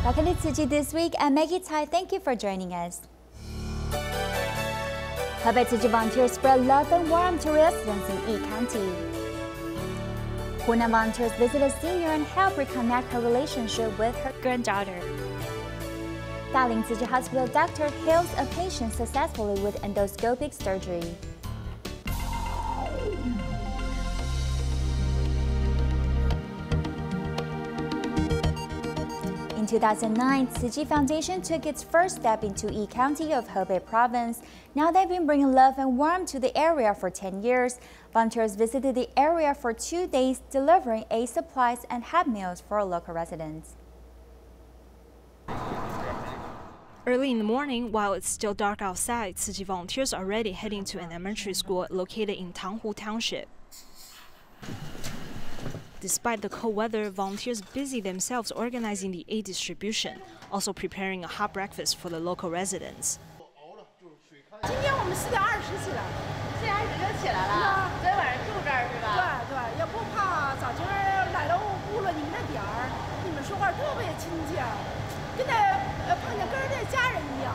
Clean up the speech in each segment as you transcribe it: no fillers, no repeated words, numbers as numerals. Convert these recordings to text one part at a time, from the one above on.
Welcome to Tzu Chi This Week. I'm Maggie Tsai. Thank you for joining us. Hebei Tzu Chi volunteers spread love and warmth to residents in Yi County. Hunan volunteers visit a senior and help reconnect her relationship with her granddaughter. Daling Tzu Chi Hospital doctor heals a patient successfully with endoscopic surgery. In 2009, Tzu Chi Foundation took its first step into Yi County of Hebei Province. Now they've been bringing love and warmth to the area for 10 years. Volunteers visited the area for 2 days, delivering aid supplies and hot meals for local residents. Early in the morning, while it's still dark outside, Tzu Chi volunteers are already heading to an elementary school located in Tanghu Township. Despite the cold weather, volunteers busy themselves organizing the aid distribution, also preparing a hot breakfast for the local residents. 今天我们4点20起来，4点20就起来了。昨天晚上住这儿是吧？对对，也不怕早今儿来了误了你们的点儿，你们说话特别亲切，跟那碰见根儿的家人一样。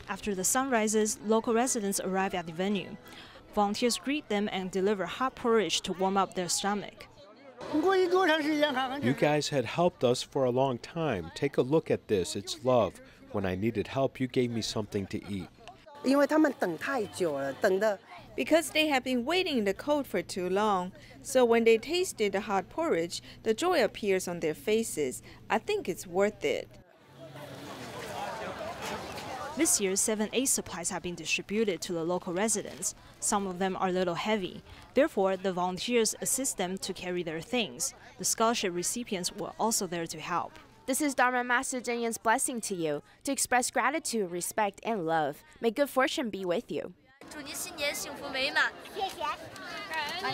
After the sun rises, local residents arrive at the venue. Volunteers greet them and deliver hot porridge to warm up their stomach. You guys had helped us for a long time. Take a look at this. It's love. When I needed help, you gave me something to eat. Because they have been waiting in the cold for too long. So when they tasted the hot porridge, the joy appears on their faces. I think it's worth it. This year, 7 aid supplies have been distributed to the local residents. Some of them are a little heavy. Therefore, the volunteers assist them to carry their things. The scholarship recipients were also there to help. This is Dharma Master Zhen Yan's blessing to you, to express gratitude, respect, and love. May good fortune be with you. 祝您新年幸福美满。谢谢。感恩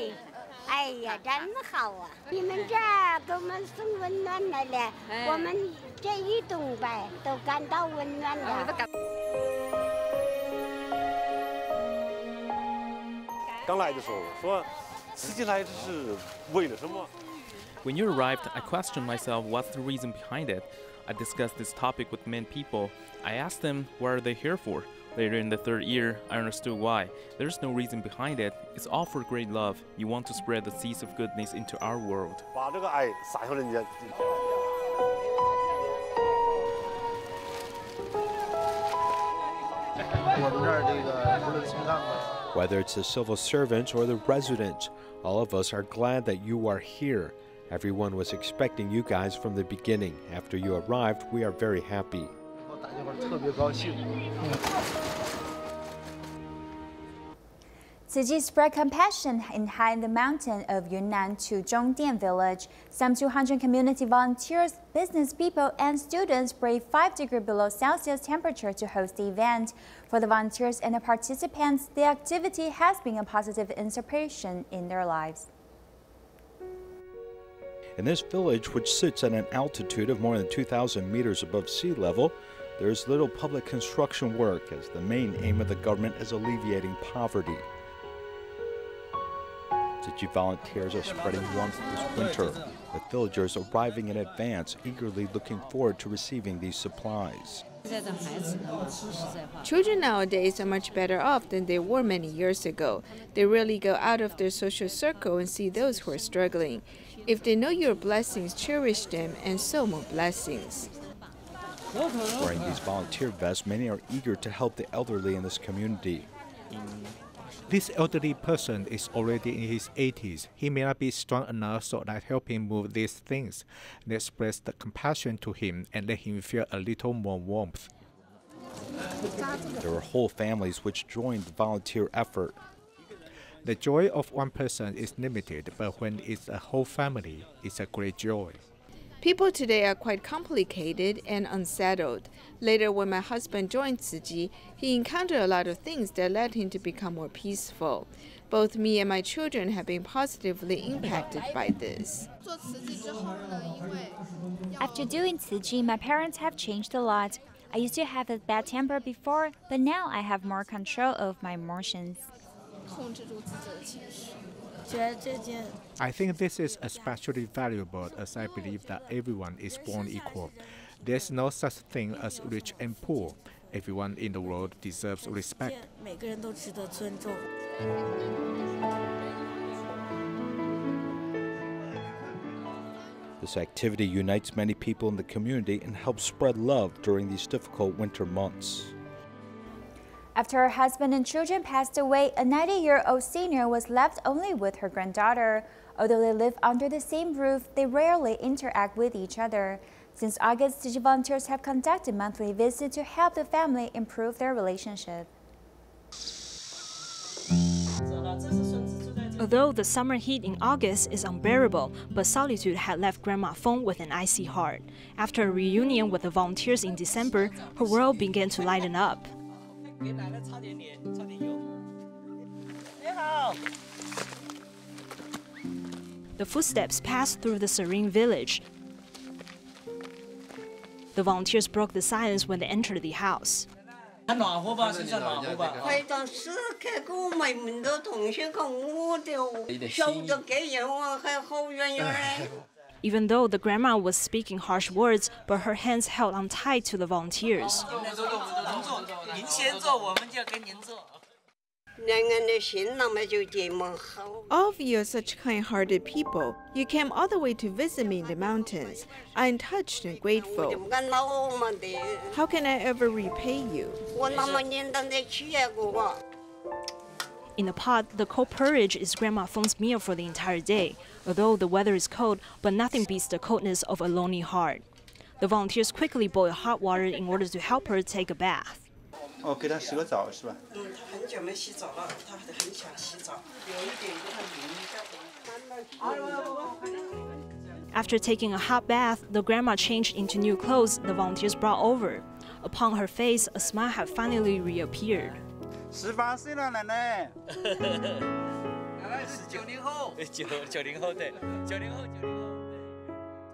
您。哎呀，真好啊！你们这儿给我们送温暖来了，我们这一栋呗都感到温暖了。刚来的时候说，慈济来是为了什么？ When you arrived, I questioned myself what's the reason behind it. I discussed this topic with many people. I asked them what are they here for. Later in the 3rd year, I understood why. There's no reason behind it. It's all for great love. You want to spread the seeds of goodness into our world. 把这个爱撒向人家。 Whether it's the civil servants or the residents, all of us are glad that you are here. Everyone was expecting you guys from the beginning. After you arrived, we are very happy. Tzu Chi spread compassion in the mountain of Hunan to Zhongdian village. Some 200 community volunteers, business people, and students braved 5 degrees below Celsius temperature to host the event. For the volunteers and the participants, the activity has been a positive inspiration in their lives. In this village, which sits at an altitude of more than 2,000 meters above sea level, there is little public construction work, as the main aim of the government is alleviating poverty. Tzu Chi volunteers are spreading warmth this winter, with villagers arriving in advance, eagerly looking forward to receiving these supplies. Children nowadays are much better off than they were many years ago. They really go out of their social circle and see those who are struggling. If they know your blessings, cherish them and sow more blessings. Wearing these volunteer vests, many are eager to help the elderly in this community. This elderly person is already in his 80s. He may not be strong enough, so I help him move these things. And express the compassion to him and let him feel a little more warmth. There are whole families which joined the volunteer effort. The joy of one person is limited, but when it's a whole family, it's a great joy. People today are quite complicated and unsettled. Later, when my husband joined Tzu Chi, he encountered a lot of things that led him to become more peaceful. Both me and my children have been positively impacted by this. After doing Tzu Chi, my parents have changed a lot. I used to have a bad temper before, but now I have more control of my emotions. I think this is especially valuable as I believe that everyone is born equal. There's no such thing as rich and poor. Everyone in the world deserves respect. This activity unites many people in the community and helps spread love during these difficult winter months. After her husband and children passed away, a 90-year-old senior was left only with her granddaughter. Although they live under the same roof, they rarely interact with each other. Since August, Tzu Chi volunteers have conducted monthly visits to help the family improve their relationship. Although the summer heat in August is unbearable, but solitude had left Grandma Feng with an icy heart. After a reunion with the volunteers in December, her world began to lighten up. The footsteps passed through the serene village. The volunteers broke the silence when they entered the house. Even though the grandma was speaking harsh words, but her hands held on tight to the volunteers. All of you are such kind-hearted people. You came all the way to visit me in the mountains. I am touched and grateful. How can I ever repay you? In the pot, the cold porridge is Grandma Feng's meal for the entire day. Although the weather is cold, but nothing beats the coldness of a lonely heart. The volunteers quickly boil hot water in order to help her take a bath. After taking a hot bath, the grandma changed into new clothes the volunteers brought over. Upon her face, a smile had finally reappeared. 18岁了，奶奶。是90后。90后对，90后。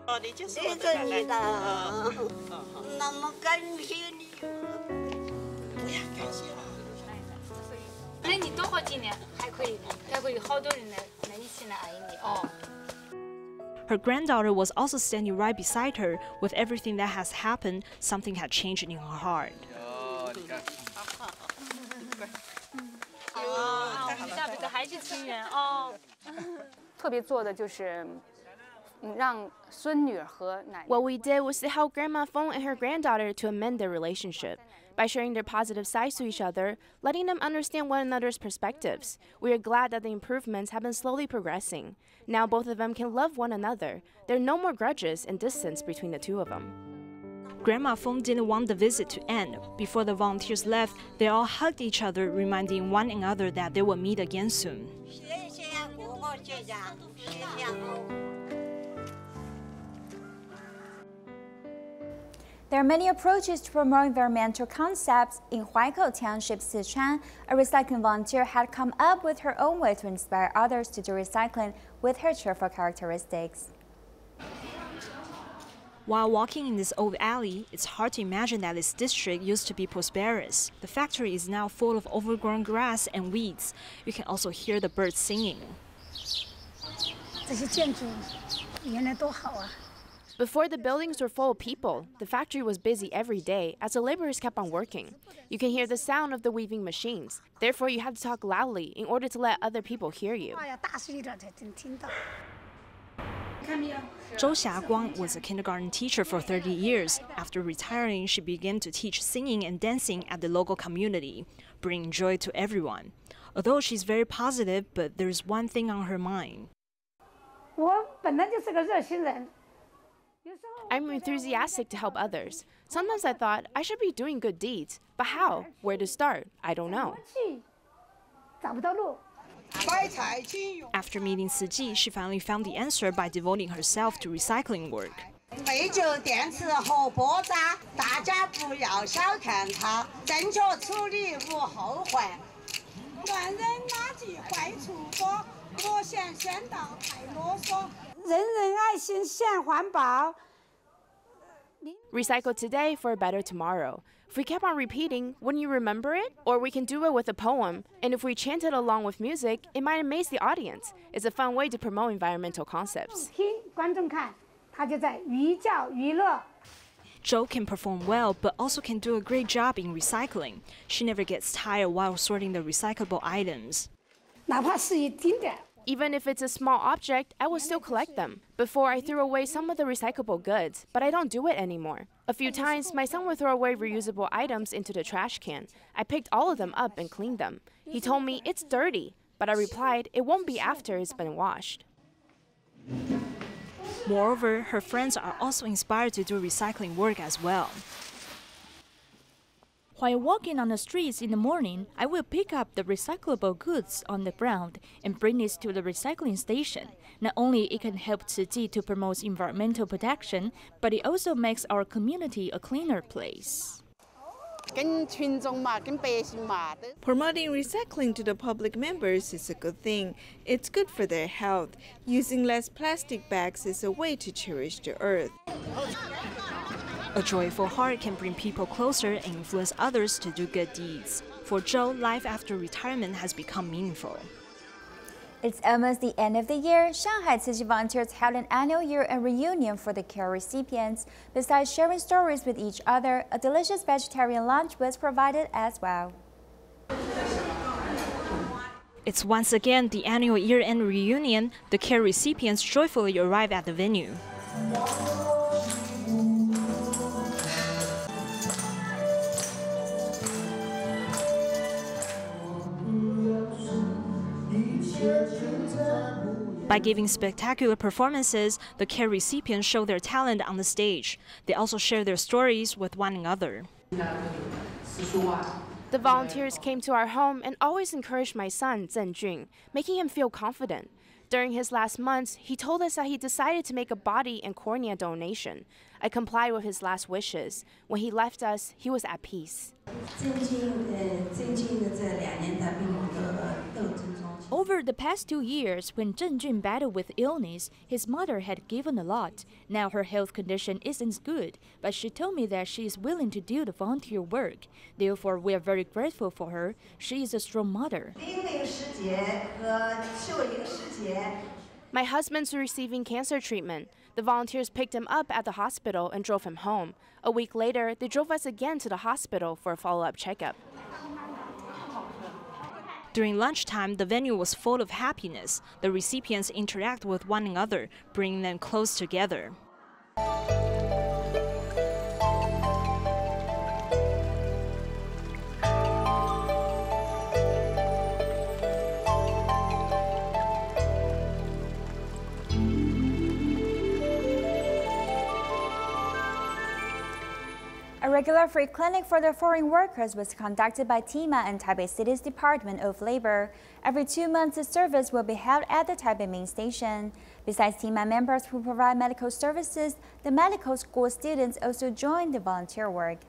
哦，你就是我的奶奶。那么感谢你。不要感谢了。那你多活几年还可以，还会有好多人来一起来爱你哦。Her granddaughter was also standing right beside her. With everything that has happened, something had changed in her heart. 我们下辈子还是亲人哦。特别做的就是让孙女和奶奶。 What we did was to help Grandma Feng and her granddaughter to amend their relationship by sharing their positive sides to each other, letting them understand one another's perspectives. We are glad that the improvements have been slowly progressing. Now both of them can love one another. There are no more grudges and distance between the two of them. Grandma Feng didn't want the visit to end. Before the volunteers left, they all hugged each other, reminding one another that they would meet again soon. There are many approaches to promote environmental concepts. In Huaikou Township, Sichuan, a recycling volunteer had come up with her own way to inspire others to do recycling with her cheerful characteristics. While walking in this old alley, it's hard to imagine that this district used to be prosperous. The factory is now full of overgrown grass and weeds. You can also hear the birds singing. Before the buildings were full of people, the factory was busy every day as the laborers kept on working. You can hear the sound of the weaving machines. Therefore, you have to talk loudly in order to let other people hear you. Zhou Xiaguang was a kindergarten teacher for 30 years. After retiring, she began to teach singing and dancing at the local community, bringing joy to everyone. Although she's very positive, but there's one thing on her mind. I'm enthusiastic to help others. Sometimes I thought I should be doing good deeds, but how? Where to start? I don't know. After meeting Tzu Chi, she finally found the answer by devoting herself to recycling work. Recycle today for a better tomorrow. If we kept on repeating, wouldn't you remember it? Or we can do it with a poem. And if we chant it along with music, it might amaze the audience. It's a fun way to promote environmental concepts. 观众看，他就在寓教于乐。 Jo can perform well, but also can do a great job in recycling. She never gets tired while sorting the recyclable items. 哪怕是一丁点。 Even if it's a small object, I will still collect them. Before, I threw away some of the recyclable goods, but I don't do it anymore. A few times, my son would throw away reusable items into the trash can. I picked all of them up and cleaned them. He told me, it's dirty, but I replied, it won't be after it's been washed. Moreover, her friends are also inspired to do recycling work as well. While walking on the streets in the morning, I will pick up the recyclable goods on the ground and bring it to the recycling station. Not only it can help Tzu Chi to promote environmental protection, but it also makes our community a cleaner place. Promoting recycling to the public members is a good thing. It's good for their health. Using less plastic bags is a way to cherish the earth. A joyful heart can bring people closer and influence others to do good deeds. For Jo, life after retirement has become meaningful. It's almost the end of the year. Shanghai Tzu Chi volunteers held an annual year-end reunion for the care recipients. Besides sharing stories with each other, a delicious vegetarian lunch was provided as well. It's once again the annual year-end reunion. The care recipients joyfully arrive at the venue. By giving spectacular performances, the care recipients show their talent on the stage. They also share their stories with one another. The volunteers came to our home and always encouraged my son, Zhenjun, making him feel confident. During his last months, he told us that he decided to make a body and cornea donation. I complied with his last wishes. When he left us, he was at peace. Over the past 2 years, when Zhenjun battled with illness, his mother had given a lot. Now her health condition isn't good, but she told me that she is willing to do the volunteer work. Therefore, we are very grateful for her. She is a strong mother. My husband's receiving cancer treatment. The volunteers picked him up at the hospital and drove him home. A week later, they drove us again to the hospital for a follow-up checkup. During lunchtime, the venue was full of happiness. The recipients interact with one another, bringing them close together. A regular free clinic for the foreign workers was conducted by TIMA and Taipei City's Department of Labor. Every 2 months, the service will be held at the Taipei main station. Besides TIMA members who provide medical services, the medical school students also joined the volunteer work.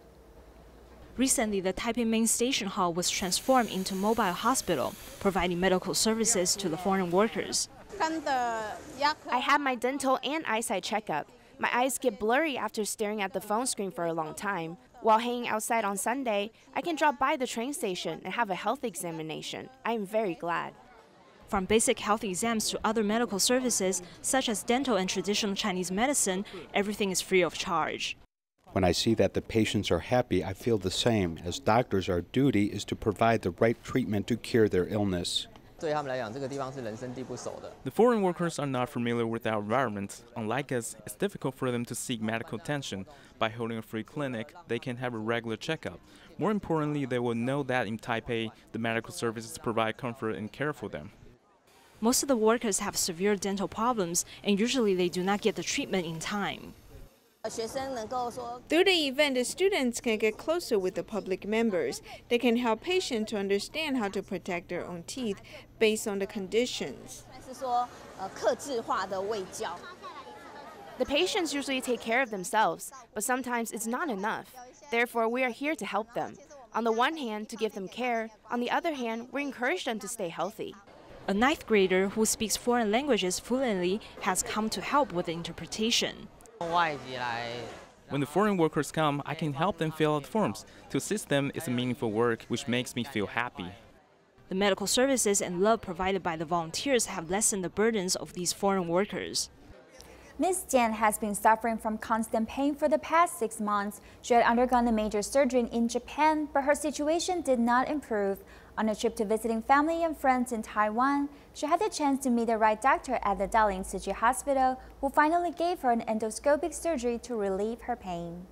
Recently, the Taipei main station hall was transformed into a mobile hospital, providing medical services to the foreign workers. I had my dental and eyesight checkup. My eyes get blurry after staring at the phone screen for a long time. While hanging outside on Sunday, I can drop by the train station and have a health examination. I am very glad. From basic health exams to other medical services, such as dental and traditional Chinese medicine, everything is free of charge. When I see that the patients are happy, I feel the same. As doctors, our duty is to provide the right treatment to cure their illness. The foreign workers are not familiar with our environment. Unlike us, it's difficult for them to seek medical attention. By holding a free clinic, they can have a regular checkup. More importantly, they will know that in Taipei, the medical services provide comfort and care for them. Most of the workers have severe dental problems, and usually they do not get the treatment in time. Through the event, the students can get closer with the public members. They can help patients to understand how to protect their own teeth based on the conditions. The patients usually take care of themselves, but sometimes it's not enough. Therefore, we are here to help them. On the one hand, to give them care. On the other hand, we encourage them to stay healthy. A 9th grader who speaks foreign languages fluently has come to help with the interpretation. When the foreign workers come, I can help them fill out forms. To assist them is a meaningful work which makes me feel happy. The medical services and love provided by the volunteers have lessened the burdens of these foreign workers. Ms. Jian has been suffering from constant pain for the past 6 months. She had undergone a major surgery in Japan, but her situation did not improve. On a trip to visiting family and friends in Taiwan, she had the chance to meet the right doctor at the Lin Tzu Chi Hospital, who finally gave her an endoscopic surgery to relieve her pain.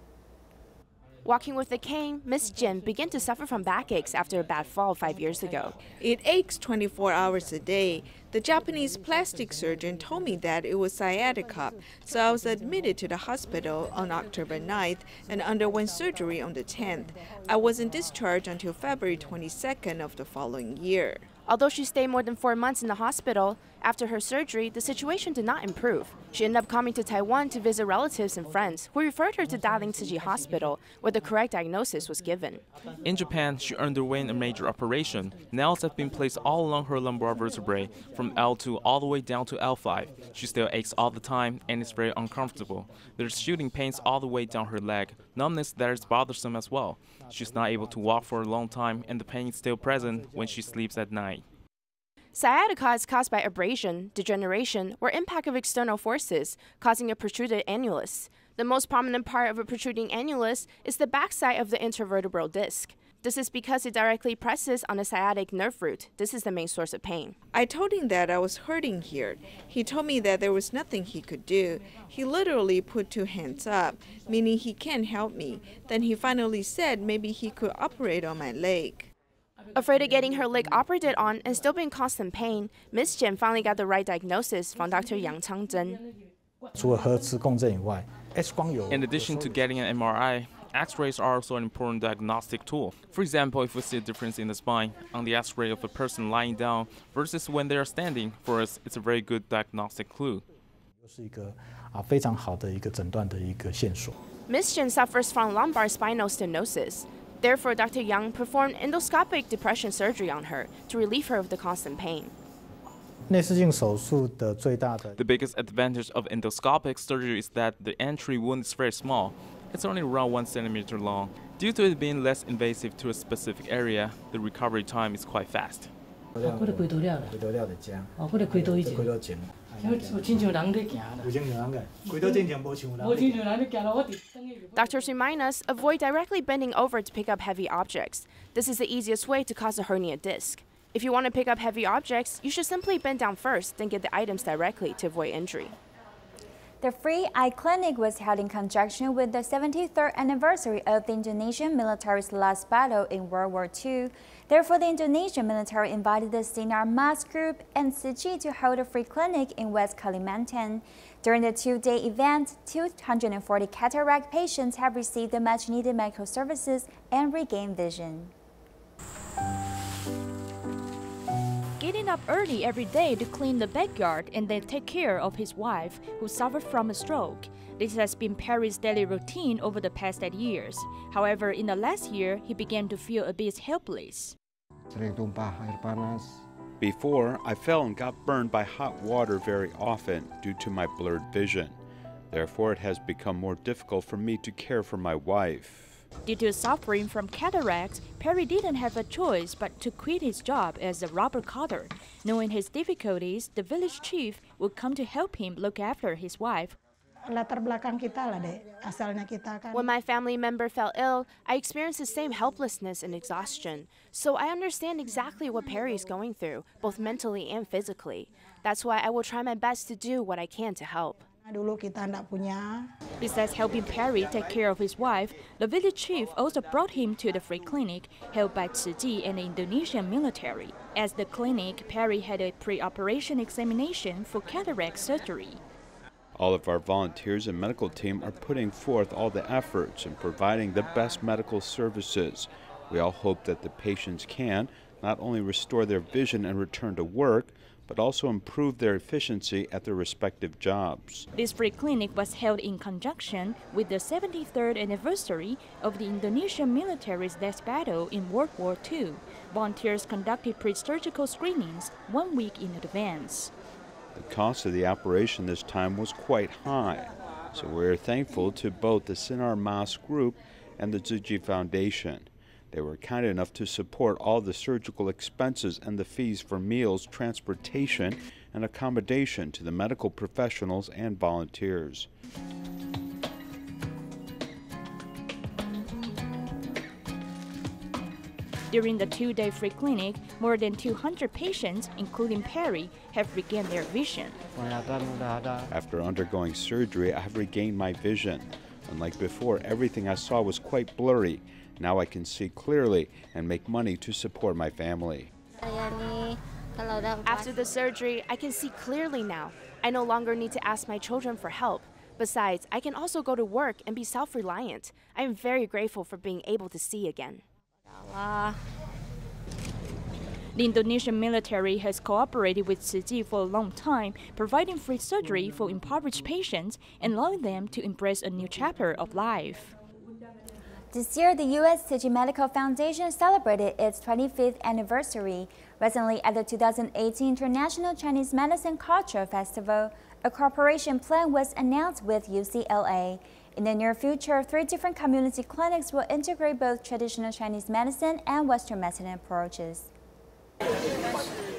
Walking with a cane, Ms. Jin began to suffer from backaches after a bad fall 5 years ago. It aches 24 hours a day. The Japanese plastic surgeon told me that it was sciatica, so I was admitted to the hospital on October 9th and underwent surgery on the 10th. I wasn't discharged until February 22nd of the following year. Although she stayed more than 4 months in the hospital, after her surgery, the situation did not improve. She ended up coming to Taiwan to visit relatives and friends, who referred her to Lin Tzu Chi Hospital, where the correct diagnosis was given. In Japan, she underwent a major operation. Nails have been placed all along her lumbar vertebrae, from L2 all the way down to L5. She still aches all the time and is very uncomfortable. There's shooting pains all the way down her leg, numbness that is bothersome as well. She's not able to walk for a long time, and the pain is still present when she sleeps at night. Sciatica is caused by abrasion, degeneration, or impact of external forces, causing a protruded annulus. The most prominent part of a protruding annulus is the backside of the intervertebral disc. This is because it directly presses on the sciatic nerve root. This is the main source of pain. I told him that I was hurting here. He told me that there was nothing he could do. He literally put 2 hands up, meaning he can't help me. Then he finally said maybe he could operate on my leg. Afraid of getting her leg operated on and still being in constant pain, Ms. Jian finally got the right diagnosis from Dr. Yang Changzhen. In addition to getting an MRI, X-rays are also an important diagnostic tool. For example, if we see a difference in the spine on the X-ray of a person lying down versus when they are standing, for us, it's a very good diagnostic clue. Ms. Jian suffers from lumbar spinal stenosis. Therefore, Dr. Yang performed endoscopic depression surgery on her to relieve her of the constant pain. The biggest advantage of endoscopic surgery is that the entry wound is very small. It's only around 1 centimeter long. Due to it being less invasive to a specific area, the recovery time is quite fast. Doctors remind us, avoid directly bending over to pick up heavy objects. This is the easiest way to cause a herniated disc. If you want to pick up heavy objects, you should simply bend down first, then get the items directly to avoid injury. The free eye clinic was held in conjunction with the 73rd anniversary of the Indonesian military's last battle in World War II. Therefore, the Indonesian military invited the Sinar Mas Group and Tzu Chi to hold a free clinic in West Kalimantan. During the 2-day event, 240 cataract patients have received the much-needed medical services and regained vision. Getting up early every day to clean the backyard and then take care of his wife, who suffered from a stroke. This has been Perry's daily routine over the past 8 years. However, in the last year, he began to feel a bit helpless. Before, I fell and got burned by hot water very often due to my blurred vision. Therefore, it has become more difficult for me to care for my wife. Due to suffering from cataracts, Perry didn't have a choice but to quit his job as a rubber cutter. Knowing his difficulties, the village chief would come to help him look after his wife. When my family member fell ill, I experienced the same helplessness and exhaustion. So I understand exactly what Perry is going through, both mentally and physically. That's why I will try my best to do what I can to help. Besides helping Perry take care of his wife, the village chief also brought him to the free clinic held by Tzu Chi and the Indonesian military. At the clinic, Perry had a pre-operation examination for cataract surgery. All of our volunteers and medical team are putting forth all the efforts in providing the best medical services. We all hope that the patients can not only restore their vision and return to work, but also improve their efficiency at their respective jobs. This free clinic was held in conjunction with the 73rd anniversary of the Indonesian military's last battle in World War II. Volunteers conducted pre-surgical screenings 1 week in advance. The cost of the operation this time was quite high. So we're thankful to both the Sinar Mas Group and the Tzu Chi Foundation. They were kind enough to support all the surgical expenses and the fees for meals, transportation, and accommodation to the medical professionals and volunteers. During the 2-day free clinic, more than 200 patients, including Perry, have regained their vision. After undergoing surgery, I have regained my vision. Unlike before, everything I saw was quite blurry. Now I can see clearly and make money to support my family. After the surgery, I can see clearly now. I no longer need to ask my children for help. Besides, I can also go to work and be self-reliant. I am very grateful for being able to see again. The Indonesian military has cooperated with Tzu Chi for a long time, providing free surgery for impoverished patients and allowing them to embrace a new chapter of life. This year, the U.S. Tzu Chi Medical Foundation celebrated its 25th anniversary. Recently, at the 2018 International Chinese Medicine Cultural Festival, a cooperation plan was announced with UCLA. In the near future, 3 different community clinics will integrate both traditional Chinese medicine and Western medicine approaches.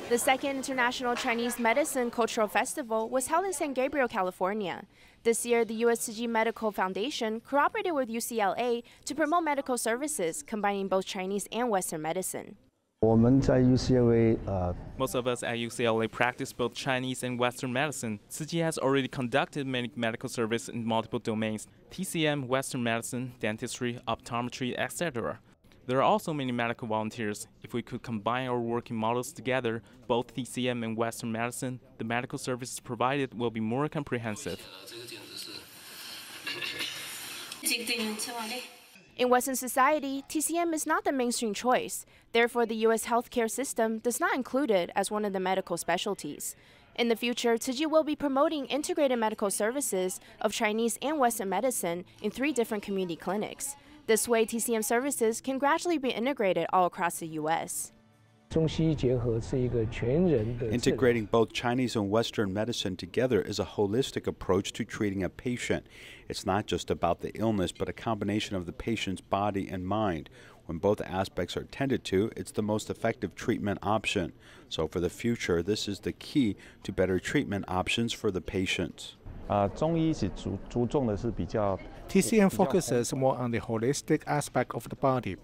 The second International Chinese Medicine Cultural Festival was held in San Gabriel, California. This year, the U.S. Tzu Chi Medical Foundation cooperated with UCLA to promote medical services combining both Chinese and Western medicine. Most of us at UCLA practice both Chinese and Western medicine. Tzu Chi has already conducted many medical services in multiple domains: TCM, Western medicine, dentistry, optometry, etc. There are also many medical volunteers. If we could combine our working models together, both TCM and Western medicine, the medical services provided will be more comprehensive. In Western society, TCM is not the mainstream choice. Therefore, the U.S. healthcare system does not include it as one of the medical specialties. In the future, Tzu Chi will be promoting integrated medical services of Chinese and Western medicine in 3 different community clinics. This way, TCM services can gradually be integrated all across the U.S. Integrating both Chinese and Western medicine together is a holistic approach to treating a patient. It's not just about the illness, but a combination of the patient's body and mind. When both aspects are tended to, it's the most effective treatment option. So for the future, this is the key to better treatment options for the patients. TCM focuses more on the holistic aspect of the body,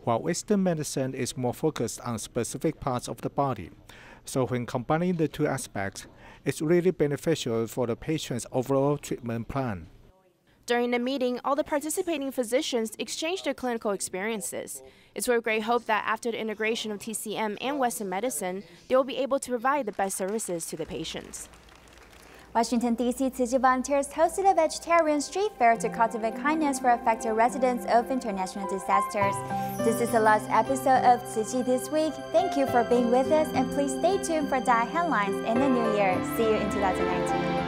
while Western medicine is more focused on specific parts of the body. So when combining the 2 aspects, it's really beneficial for the patient's overall treatment plan. During the meeting, all the participating physicians exchanged their clinical experiences. It's with great hope that after the integration of TCM and Western medicine, they will be able to provide the best services to the patients. Washington, D.C. Tzu Chi volunteers hosted a vegetarian street fair to cultivate kindness for affected residents of international disasters. This is the last episode of Tzu Chi This Week. Thank you for being with us, and please stay tuned for diet headlines in the new year. See you in 2019.